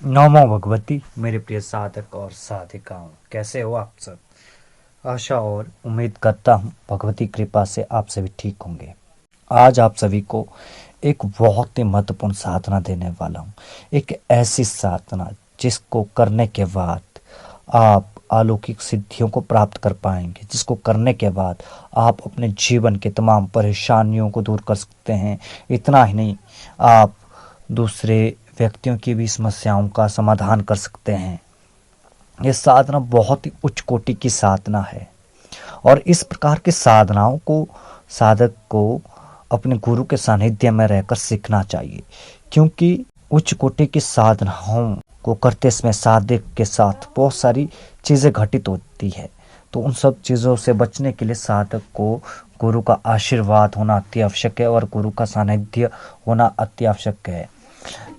नमो भगवती। मेरे प्रिय साधक और साधिकाओं, कैसे हो आप सब। आशा और उम्मीद करता हूँ भगवती कृपा से आप सभी ठीक होंगे। आज आप सभी को एक बहुत ही महत्वपूर्ण साधना देने वाला हूँ। एक ऐसी साधना जिसको करने के बाद आप अलौकिक सिद्धियों को प्राप्त कर पाएंगे, जिसको करने के बाद आप अपने जीवन के तमाम परेशानियों को दूर कर सकते हैं। इतना ही नहीं, आप दूसरे व्यक्तियों की भी समस्याओं का समाधान कर सकते हैं। यह साधना बहुत ही उच्च कोटि की साधना है और इस प्रकार की साधनाओं को साधक को अपने गुरु के सानिध्य में रहकर सीखना चाहिए, क्योंकि उच्च कोटि की साधनाओं को करते समय साधक के साथ बहुत सारी चीज़ें घटित होती है। तो उन सब चीज़ों से बचने के लिए साधक को गुरु का आशीर्वाद होना अति आवश्यक है और गुरु का सानिध्य होना अति आवश्यक है।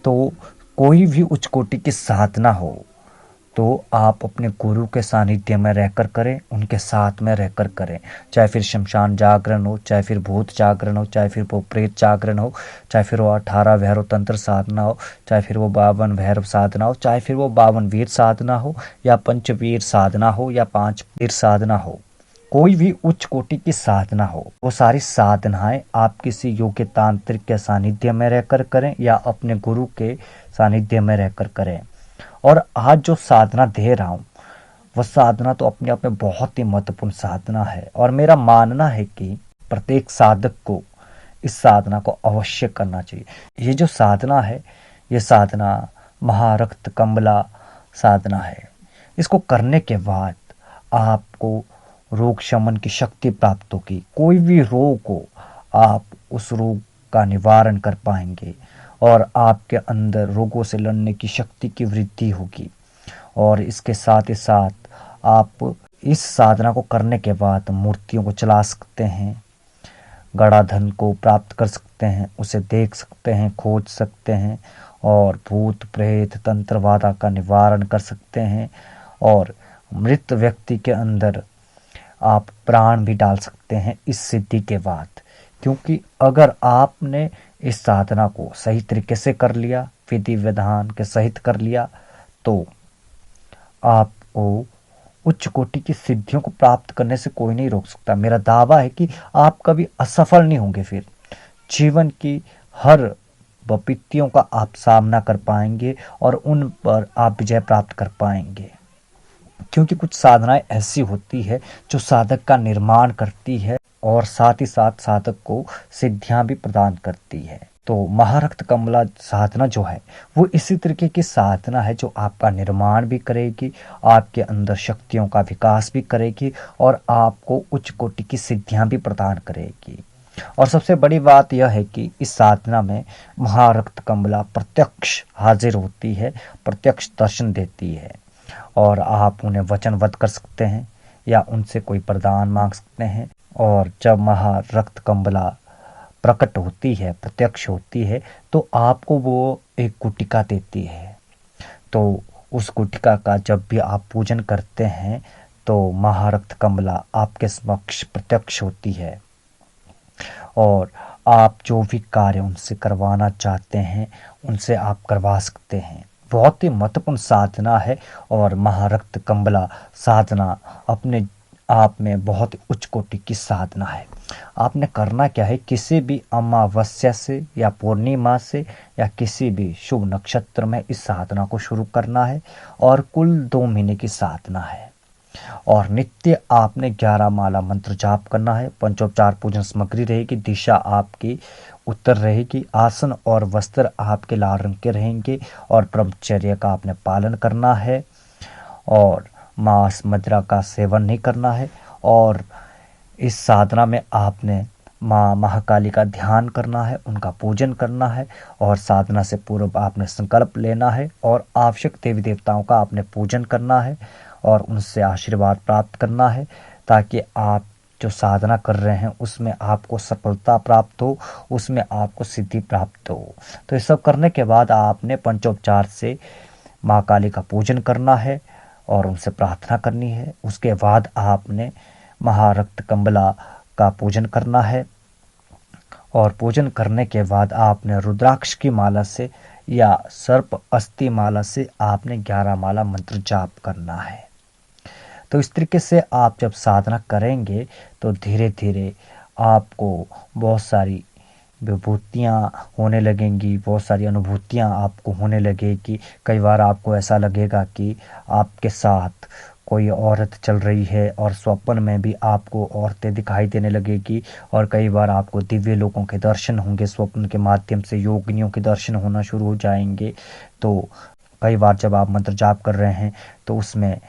तो कोई भी उच्च कोटि की साधना हो तो आप अपने गुरु के सानिध्य में रहकर करें, उनके साथ में रहकर करें। चाहे फिर शमशान जागरण हो, चाहे फिर भूत जागरण हो, चाहे फिर वो प्रेत जागरण हो, चाहे फिर वो 18 भैरव तंत्र साधना हो, चाहे फिर वो 52 भैरव साधना हो, चाहे फिर वो 52 वीर साधना हो, या पंचवीर साधना हो, या 5 वीर साधना हो। कोई भी उच्च कोटि की साधना हो, वो सारी साधनाएं आप किसी योग्य तांत्रिक के सानिध्य में रहकर करें या अपने गुरु के सानिध्य में रहकर करें। और आज जो साधना दे रहा हूँ वह साधना तो अपने आप में बहुत ही महत्वपूर्ण साधना है और मेरा मानना है कि प्रत्येक साधक को इस साधना को अवश्य करना चाहिए। ये जो साधना है, ये साधना महारक्त कंबला साधना है। इसको करने के बाद आपको रोग शमन की शक्ति प्राप्त होगी। कोई भी रोग हो, आप उस रोग का निवारण कर पाएंगे और आपके अंदर रोगों से लड़ने की शक्ति की वृद्धि होगी। और इसके साथ ही साथ आप इस साधना को करने के बाद मूर्तियों को चला सकते हैं, गड़ा धन को प्राप्त कर सकते हैं, उसे देख सकते हैं, खोज सकते हैं और भूत प्रेत तंत्रवादा का निवारण कर सकते हैं। और मृत व्यक्ति के अंदर आप प्राण भी डाल सकते हैं इस सिद्धि के बाद। क्योंकि अगर आपने इस साधना को सही तरीके से कर लिया, विधि विधान के सहित कर लिया, तो आपको उच्च कोटि की सिद्धियों को प्राप्त करने से कोई नहीं रोक सकता। मेरा दावा है कि आप कभी असफल नहीं होंगे। फिर जीवन की हर विपत्तियों का आप सामना कर पाएंगे और उन पर आप विजय प्राप्त कर पाएंगे। क्योंकि कुछ साधनाएं ऐसी होती है जो साधक का निर्माण करती है और साथ ही साथ साधक को सिद्धियां भी प्रदान करती है। तो महारक्त कमला साधना जो है वो इसी तरीके की साधना है जो आपका निर्माण भी करेगी, आपके अंदर शक्तियों का विकास भी करेगी और आपको उच्च कोटि की सिद्धियां भी प्रदान करेगी। और सबसे बड़ी बात यह है कि इस साधना में महारक्त कमला प्रत्यक्ष हाजिर होती है, प्रत्यक्ष दर्शन देती है और आप उन्हें वचनबद्ध कर सकते हैं या उनसे कोई वरदान मांग सकते हैं। और जब महारक्त कंबला प्रकट होती है, प्रत्यक्ष होती है, तो आपको वो एक गुटिका देती है। तो उस गुटिका का जब भी आप पूजन करते हैं तो महारक्त कंबला आपके समक्ष प्रत्यक्ष होती है और आप जो भी कार्य उनसे करवाना चाहते हैं उनसे आप करवा सकते हैं। बहुत ही महत्वपूर्ण साधना है और महारक्त कंबला साधना अपने आप में बहुत ही उच्च कोटि की साधना है। आपने करना क्या है, किसी भी अमावस्या से या पूर्णिमा से या किसी भी शुभ नक्षत्र में इस साधना को शुरू करना है और कुल 2 महीने की साधना है। और नित्य आपने 11 माला मंत्र जाप करना है। पंचोपचार पूजन सामग्री रहेगी, दिशा आपकी उत्तर रहेगी, आसन और वस्त्र आपके लाल रंग के रहेंगे और ब्रह्मचर्य का आपने पालन करना है और मांस मदिरा का सेवन नहीं करना है। और इस साधना में आपने माँ महाकाली का ध्यान करना है, उनका पूजन करना है और साधना से पूर्व आपने संकल्प लेना है और आवश्यक देवी देवताओं का आपने पूजन करना है और उनसे आशीर्वाद प्राप्त करना है, ताकि आप जो साधना कर रहे हैं उसमें आपको सफलता प्राप्त हो, उसमें आपको सिद्धि प्राप्त हो। तो ये सब करने के बाद आपने पंचोपचार से माँ काली का पूजन करना है और उनसे प्रार्थना करनी है। उसके बाद आपने महारक्त कंबला का पूजन करना है और पूजन करने के बाद आपने रुद्राक्ष की माला से या सर्प अस्थि माला से आपने 11 माला मंत्र जाप करना है। तो इस तरीके से आप जब साधना करेंगे तो धीरे धीरे आपको बहुत सारी विभूतियाँ होने लगेंगी, बहुत सारी अनुभूतियाँ आपको होने लगेगी। कई बार आपको ऐसा लगेगा कि आपके साथ कोई औरत चल रही है और स्वप्न में भी आपको औरतें दिखाई देने लगेगी। और कई बार आपको दिव्य लोगों के दर्शन होंगे, स्वप्न के माध्यम से योगिनियों के दर्शन होना शुरू हो जाएंगे। तो कई बार जब आप मंत्र जाप कर रहे हैं तो उसमें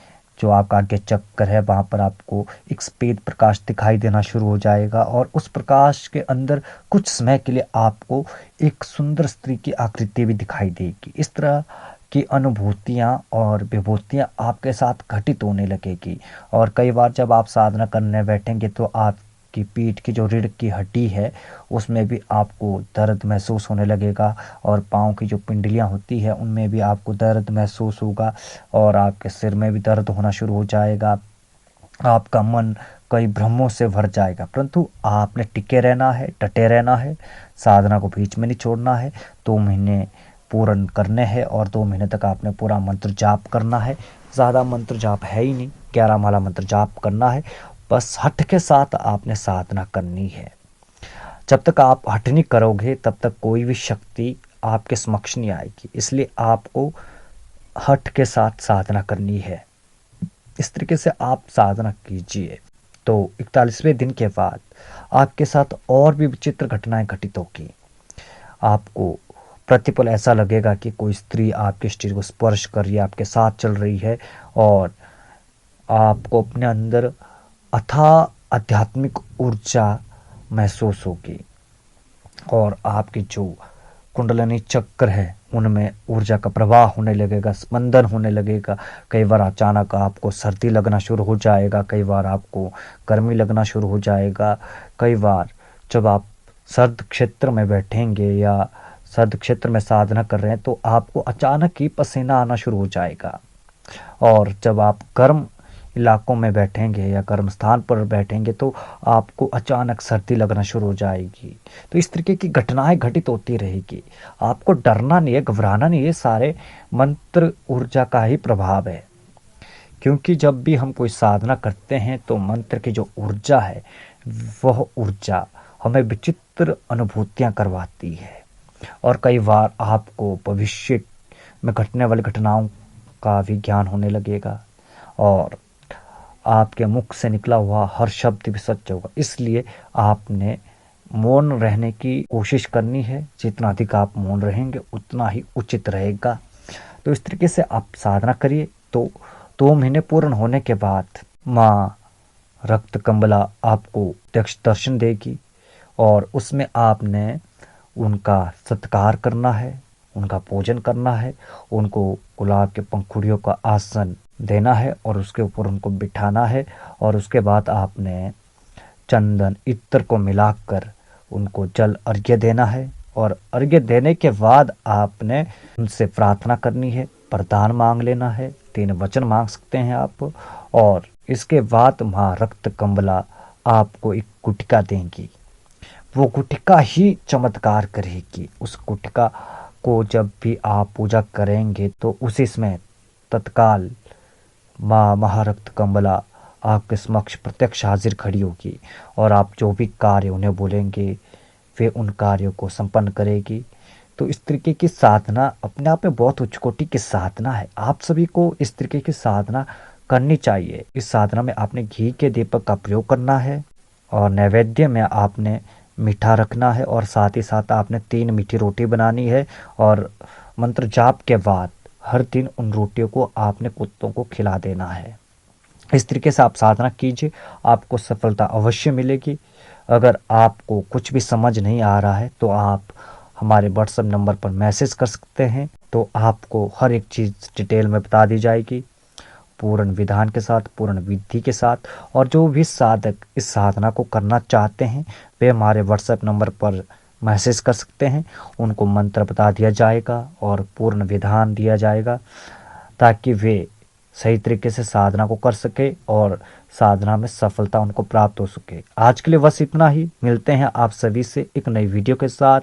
जो आपका आगे चक्कर है वहाँ पर आपको एक सफेद प्रकाश दिखाई देना शुरू हो जाएगा, और उस प्रकाश के अंदर कुछ समय के लिए आपको एक सुंदर स्त्री की आकृति भी दिखाई देगी। इस तरह की अनुभूतियाँ और विभूतियाँ आपके साथ घटित होने लगेगी। और कई बार जब आप साधना करने बैठेंगे तो आपकी पीठ की जो रीढ़ की हड्डी है उसमें भी आपको दर्द महसूस होने लगेगा, और पाँव की जो पिंडलियाँ होती है उनमें भी आपको दर्द महसूस होगा, और आपके सिर में भी दर्द होना शुरू हो जाएगा। आपका मन कई भ्रमों से भर जाएगा, परंतु आपने टिके रहना है, डटे रहना है, साधना को बीच में नहीं छोड़ना है। 2 महीने पूर्ण करने हैं और 2 महीने तक आपने पूरा मंत्र जाप करना है। ज़्यादा मंत्र जाप है ही नहीं, 11 माला मंत्र जाप करना है। बस हठ के साथ आपने साधना करनी है। जब तक आप हठ नहीं करोगे तब तक कोई भी शक्ति आपके समक्ष नहीं आएगी। इसलिए आपको हठ के साथ साधना करनी है। इस तरीके से आप साधना कीजिए तो 41वें दिन के बाद आपके साथ और भी विचित्र घटनाएं घटित होगी। आपको प्रतिपल ऐसा लगेगा कि कोई स्त्री आपके शरीर को स्पर्श कर रही है, आपके साथ चल रही है, और आपको अपने अंदर अथाह आध्यात्मिक ऊर्जा महसूस होगी, और आपकी जो कुंडलिनी चक्र है उनमें ऊर्जा का प्रवाह होने लगेगा, स्पंदन होने लगेगा। कई बार अचानक आपको सर्दी लगना शुरू हो जाएगा, कई बार आपको गर्मी लगना शुरू हो जाएगा। कई बार जब आप सर्द क्षेत्र में बैठेंगे या सर्द क्षेत्र में साधना कर रहे हैं तो आपको अचानक ही पसीना आना शुरू हो जाएगा, और जब आप गर्म इलाकों में बैठेंगे या गर्म स्थान पर बैठेंगे तो आपको अचानक सर्दी लगना शुरू हो जाएगी। तो इस तरीके की घटनाएं घटित होती रहेगी। आपको डरना नहीं है, घबराना नहीं है, सारे मंत्र ऊर्जा का ही प्रभाव है। क्योंकि जब भी हम कोई साधना करते हैं तो मंत्र की जो ऊर्जा है वह ऊर्जा हमें विचित्र अनुभूतियां करवाती है, और कई बार आपको भविष्य में घटने वाली घटनाओं का भी ज्ञान होने लगेगा, और आपके मुख से निकला हुआ हर शब्द भी सच होगा। इसलिए आपने मौन रहने की कोशिश करनी है। जितना अधिक आप मौन रहेंगे उतना ही उचित रहेगा। तो इस तरीके से आप साधना करिए। तो 2 महीने पूर्ण होने के बाद माँ रक्त कंबला आपको प्रत्यक्ष दर्शन देगी, और उसमें आपने उनका सत्कार करना है, उनका पूजन करना है, उनको गुलाब के पंखुड़ियों का आसन देना है और उसके ऊपर उनको बिठाना है, और उसके बाद आपने चंदन इत्र को मिलाकर उनको जल अर्घ्य देना है, और अर्घ्य देने के बाद आपने उनसे प्रार्थना करनी है, वरदान मांग लेना है, 3 वचन मांग सकते हैं आप। और इसके बाद माँ रक्त कंबला आपको एक गुटिका देंगी। वो गुटिका ही चमत्कार करेगी। उस गुटिका को जब भी आप पूजा करेंगे तो उसी समय तत्काल माँ महारक्त कंबला आपके समक्ष प्रत्यक्ष हाजिर खड़ी होगी, और आप जो भी कार्य उन्हें बोलेंगे वे उन कार्यों को संपन्न करेगी। तो इस तरीके की साधना अपने आप में बहुत उच्च कोटि की साधना है। आप सभी को इस तरीके की साधना करनी चाहिए। इस साधना में आपने घी के दीपक का प्रयोग करना है, और नैवेद्य में आपने मीठा रखना है, और साथ ही साथ आपने 3 मीठी रोटी बनानी है, और मंत्र जाप के बाद हर दिन उन रोटियों को आपने कुत्तों को खिला देना है। इस तरीके से आप साधना कीजिए, आपको सफलता अवश्य मिलेगी। अगर आपको कुछ भी समझ नहीं आ रहा है तो आप हमारे व्हाट्सएप नंबर पर मैसेज कर सकते हैं, तो आपको हर एक चीज़ डिटेल में बता दी जाएगी, पूर्ण विधान के साथ, पूर्ण विधि के साथ। और जो भी साधक इस साधना को करना चाहते हैं वे हमारे व्हाट्सएप नंबर पर मैसेज कर सकते हैं। उनको मंत्र बता दिया जाएगा और पूर्ण विधान दिया जाएगा, ताकि वे सही तरीके से साधना को कर सके और साधना में सफलता उनको प्राप्त हो सके। आज के लिए बस इतना ही। मिलते हैं आप सभी से एक नई वीडियो के साथ,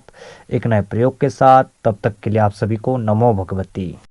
एक नए प्रयोग के साथ। तब तक के लिए आप सभी को नमो भगवती।